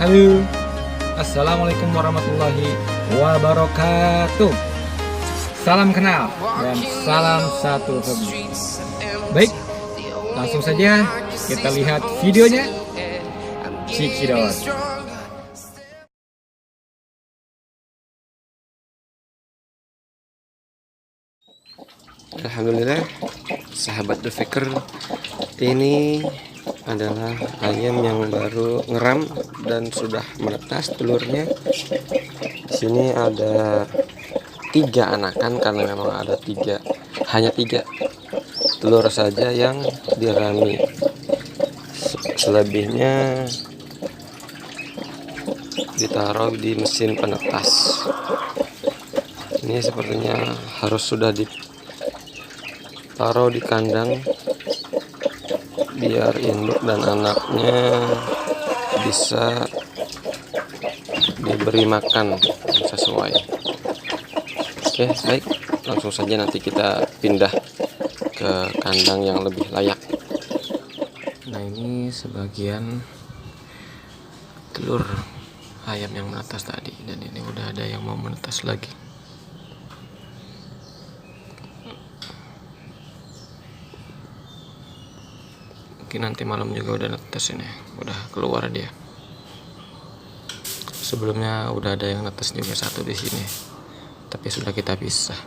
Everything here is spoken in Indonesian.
Halo, assalamualaikum warahmatullahi wabarakatuh. Salam kenal dan salam satu hobi. Baik, langsung saja kita lihat videonya. Cikidot. Alhamdulillah, sahabat The Faker, ini adalah ayam yang baru ngeram dan sudah menetas telurnya. Di sini ada 3 anakan karena memang ada hanya 3 telur saja yang dirami. Selebihnya ditaruh di mesin penetas. Ini sepertinya harus sudah ditaruh di kandang biar induk dan anaknya bisa diberi makan yang sesuai. Oke, baik, langsung saja nanti kita pindah ke kandang yang lebih layak. Nah, ini sebagian telur ayam yang menetas tadi, dan ini udah ada yang mau menetas lagi. Mungkin nanti malam juga udah netes, ini udah keluar dia. Sebelumnya udah ada yang netes juga 1 di sini, tapi sudah kita pisah.